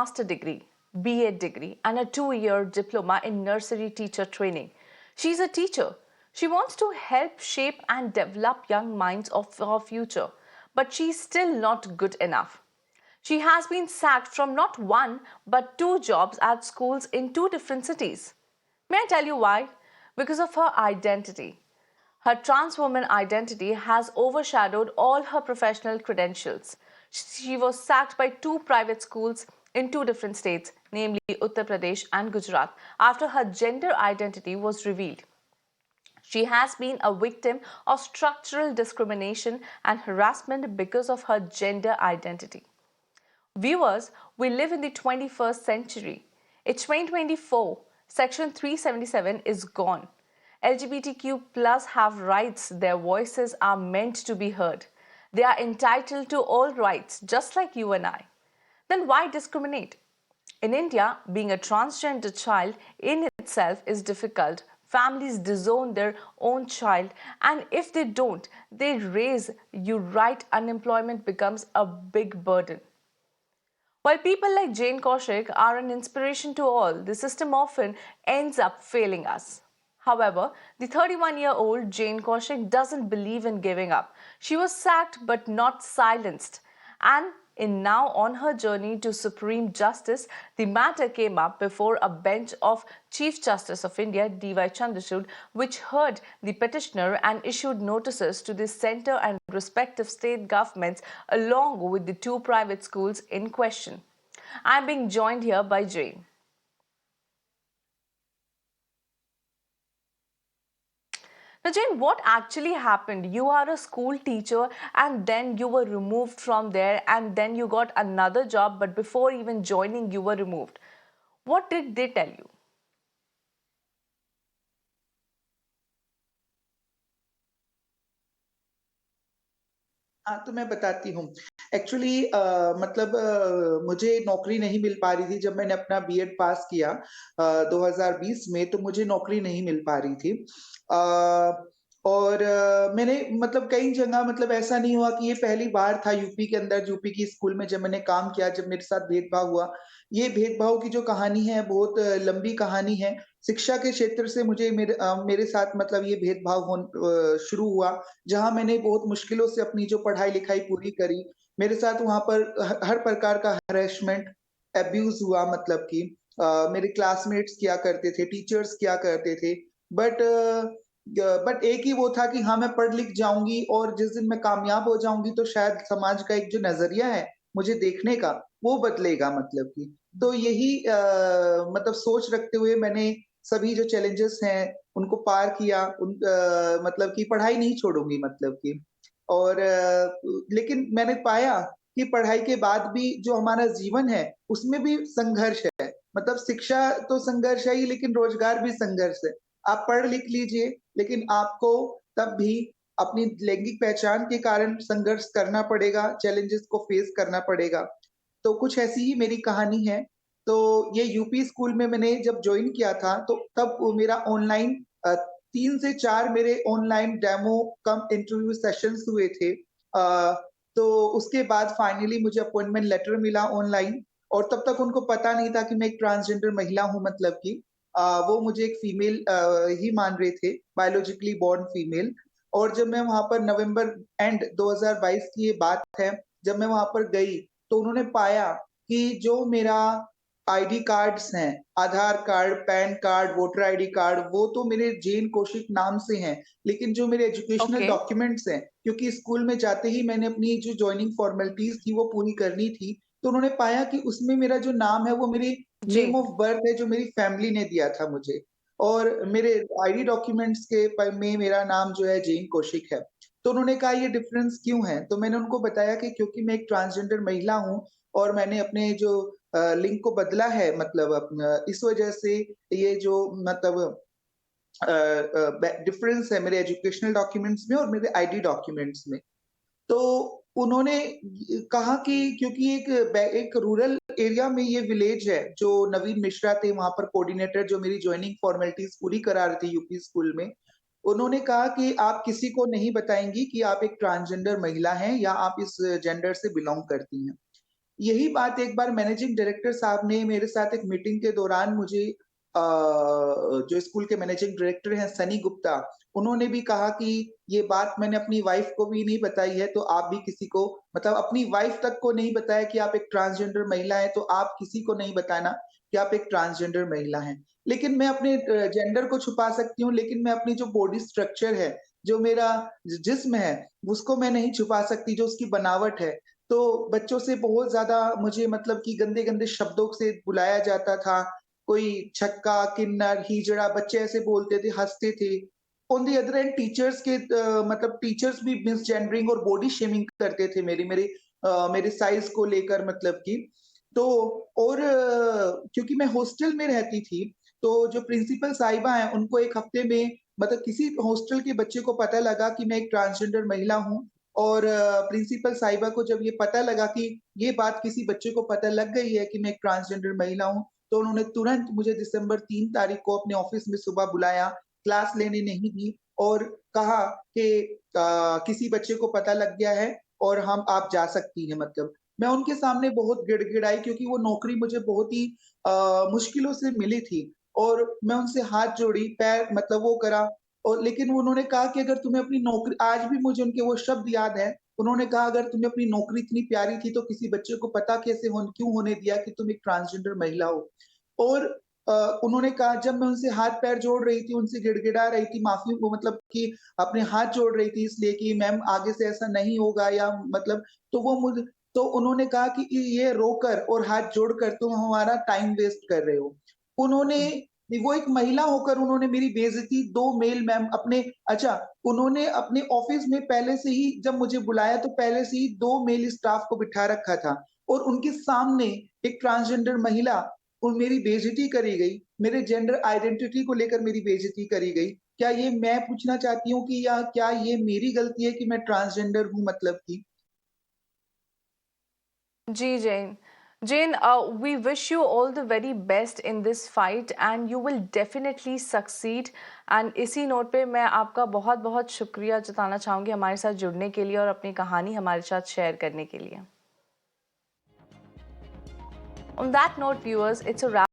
master degree, B.Ed degree, and a 2-year diploma in nursery teacher training. She's a teacher. She wants to help shape and develop young minds of our future, but she's still not good enough. She has been sacked from not one but two jobs at schools in two different cities. May I tell you why? Because of her identity. Her trans woman identity has overshadowed all her professional credentials. She was sacked by two private schools in two different states, namely Uttar Pradesh and Gujarat, after her gender identity was revealed. She has been a victim of structural discrimination and harassment because of her gender identity. Viewers, we live in the 21st century. It's 2024. Section 377 is gone. LGBTQ plus have rights. Their voices are meant to be heard. They are entitled to all rights, just like you and I. Then why discriminate? In India, being a transgender child in itself is difficult. Families disown their own child, and if they don't, they raise you right. Unemployment becomes a big burden. While people like Jane Kaushik are an inspiration to all, the system often ends up failing us. However, the 31-year-old Jane Kaushik doesn't believe in giving up. She was sacked but not silenced. And in now on her journey to supreme justice, the matter came up before a bench of Chief Justice of India, D.Y. Chandrachud, which heard the petitioner and issued notices to the centre and respective state governments along with the two private schools in question. I am being joined here by Jane. Now, Jane, what actually happened? You are a school teacher and then you were removed from there and then you got another job, but before even joining, you were removed. What did they tell you? हाँ, तो मैं बताती हूँ। Actually मतलब मुझे नौकरी नहीं मिल पा रही थी जब मैंने अपना बीएड पास किया 2020 में, तो मुझे नौकरी नहीं मिल पा रही थी। और मैंने मतलब कई जगह, मतलब ऐसा नहीं हुआ कि ये पहली बार था यूपी के अंदर, यूपी की स्कूल में जब मैंने काम किया, जब मेरे साथ भेदभाव हुआ। ये भेदभाव की जो कहानी है बहुत लंबी कहानी है। शिक्षा के क्षेत्र से मेरे साथ मतलब ये भेदभाव शुरू हुआ, जहाँ मैंने बहुत मुश्किलों से अपनी जो पढ़ाई-लिखाई पूरी करी। मेरे साथ वहाँ पर हर प्रकार का हैरेसमेंट, अब्यूज़ हुआ, मतलब कि मेरे क्लासमेट्स किया करते थे, टीचर्स किया करते थे। बट बट एक ही वो था कि हाँ, मैं पढ़ लिख जाऊँगी और जिस दिन मैं कामयाब हो जाऊँगी तो शायद समाज का एक जो नज़रिया है मुझे देखने का, वो बदलेगा, मतलब कि। तो यही मतलब सोच रखते हुए मैंने सभी जो चैलेंजेस हैं उनको पार किया, मतलब कि पढ़ाई नहीं छोड़ूँगी, मतलब कि। और लेकिन मैंने पाया कि पढ़ाई के बाद भी जो हमारा जीवन है, उसमें भी संघर्ष है। मतलब शिक्षा तो संघर्ष है ही, लेकिन रोज़गार भी संघर्ष है। आप पढ़ लिख लीजिए, लेकिन आपको तब भी अपनी लैंगिक पहचान के कारण संघर्ष करना पड़ेगा, चैलेंजेस को फेस करना पड़ेगा। तो कुछ ऐसी ही मेरी कहानी है। तो ये यूपी स्कूल में मैंने जब जॉइन किया था, तो तब वो मेरा ऑनलाइन 3 से 4 मेरे ऑनलाइन डेमो कम इंटरव्यू सेशंस हुए थे। तो उसके बाद फाइनली मुझे अपॉइंटमेंट लेटर मिला ऑनलाइन, और तब तक उनको पता नहीं था कि मैं एक ट्रांसजेंडर महिला हूँ, मतलब कि वो मुझे एक फीमेल ही मान रहे थे, बायोलॉजिकली बोर्न फीमेल। और जब मैं वहाँ पर नवंबर एंड 2022 की ये बात है, जब मैं वहाँ पर गई, तो उन्होंने पाया कि जो मेरा आईडी कार्ड्स हैं, Aadhaar card, PAN card, voter ID card, वो तो मेरे जेन कौशिक नाम से हैं, लेकिन जो मेरे एजुकेशनल Okay. डॉक्यूमेंट्स हैं, क्योंकि स्कूल में जाते ही मैंने अपनी जो जॉइनिंग फॉर्मेलिटीज़ थी वो पूरी करनी थी, तो उन्होंने पाया कि उसमें मेरा जो नाम है वो मेरी नेम जी. ऑफ बर्थ है, जो मेरी फैमिली ने दिया था मुझे, और मेरे आईडी डॉक्यूमेंट्स में मेरा नाम जो है जेन कौशिक है। तो उन्होंने कहा ये डिफरेंस क्यों है? तो मैंने उनको बताया कि क्योंकि मैं एक ट्रांसजेंडर महिला हूँ और मैंने अपने जो लिंग को बदला है, मतलब इस वजह से ये जो मतलब डिफरेंस है मेरे एजुकेशनल डॉक्यूमेंट्स में और मेरे आईडी डॉक्यूमेंट्स में। तो उन्होंने कहा कि क्योंकि एक रूरल एरिया में ये विलेज है, जो नवीन मिश्रा थे वहाँ पर कोऑर्डिनेटर, जो मेरी जॉइनिंग फॉर्मेलिटीज़ पूरी करा रहे थे यूपी स्कूल में। उन्होंने कहा कि आप किसी को नहीं बताएँगी कि आप एक ट्रांसजेंडर महिला हैं या आप इस जेंडर से बिलॉन्ग करती हैं। यही बात एक बार मैनेजिंग डायरेक्टर साहब ने मेरे साथ एक मीटिंग के दौरान मुझे जो स्कूल के मैनेजिंग डायरेक्टर हैं सनी गुप्ता, उन्होंने भी कहा कि ये बात मैंने अपनी वाइफ को भी नहीं बताई है, तो आप भी किसी को मतलब अपनी वाइफ तक को नहीं बताया कि आप एक ट्रांसजेंडर महिला हैं, तो आप किसी को नहीं बताना कि आप एक ट्रांसजेंडर महिला हैं। लेकिन मैं अपने जेंडर को छुपा सकती हूँ, लेकिन मैं अपनी जो बॉडी स्ट्रक्चर है, जो मेरा जिस्म है, उसको मैं नहीं छुपा सकती, जो उसकी बनावट है। तो बच्चों से बहुत ज़्यादा मुझे मतलब कि गंदे-गंदे शब्दों से बुलाया जाता था। कोई छक्का, किन्नर, हिजड़ा बच्चे ऐसे बोलते थे, हँसते थे। On the other hand teachers के मतलब टीचर्स भी मिसजेंडरिंग और बॉडी शेमिंग करते थे मेरे साइज़ को लेकर मतलब कि। तो और क्योंकि मैं हॉस्टल में रहती थी, तो जो प्रिंसिपल साहिबा हैं, उनको 1 हफ्ते में मतलब किसी हॉस्टल के बच्चे को पता लगा कि मैं एक ट्रांसजेंडर महिला हूँ और प्रिंसिपल साहिबा को जब ये पता लगा कि ये बात किसी बच्चे को पता लग गई है कि मैं एक ट्रांसजेंडर महिला हूँ, तो उन्होंने तुरंत मुझे दिसंबर 3 तारीख को अपने ऑफ़िस में सुबह बुलाया, क्लास लेने नहीं दी और कहा कि किसी बच्चे को पता लग गया है और हम आप जा सकती हैं मतलब। मैं उनके सामने बहुत गिड़गिड़ाई क्योंकि वो नौकरी मुझे बहुत ही मुश्किलों से मिली थी और मैं उनसे हाथ जोड़ी, पैर मतलब वो करा और लेकिन उन्होंने कहा कि अगर तुम्हें अपनी नौकरी आज भी मुझे उनके वो शब्द याद हैं, उन्होंने कहा अगर तुम्हें अपनी नौकरी इतनी प्यारी थी तो किसी बच्चे को पता कैसे क्यों होने दिया कि तुम एक ट्रांसजेंडर महिला हो? और उन्होंने कहा जब मैं उनसे हाथ-पैर जोड़ रही थी, उनसे गिड़गिड़ा रही थी, माफ़ी वो मतलब कि अपने हाथ जोड़ रही थी इसलिए कि मैम आगे से ऐसा नहीं होगा या मतलब तो वो मुझ तो उन्होंने कहा कि ये रोकर और हाथ जोड़कर तुम हमारा टाइम वेस्ट कर रहे हो। उन्होंने वो एक महिला होकर उन्होंने मेरी बेइज़्ज़ती 2 मेल मैम अपने अच्छा, उन्होंने अपने ऑफ़िस में पहले से ही जब मुझे बुलाया तो पहले से ही 2 मेल स्टाफ़ को बिठा रखा था और उनके सामने एक ट्रांसजेंडर महिला और मेरी बेइज़्ज़ती करी गई, मेरे जेंडर आइडेंटिटी को लेकर मेरी बेइज़्ज़ती करी गई। क्या ये मैं पूछना चाहती हूँ कि या क्या ये मेरी गलती है कि मैं ट्रांसजेंडर हूँ मतलब कि? Ji Jane. Jane, we wish you all the very best in this fight and you will definitely succeed. And इसी नोट पे मैं आपका बहुत बहुत शुक्रिया जताना चाहूँगी हमारे साथ जुड़ने के लिए और अपनी कहानी हमारे साथ शेयर करने के लिए. On that note, viewers, it's a wrap.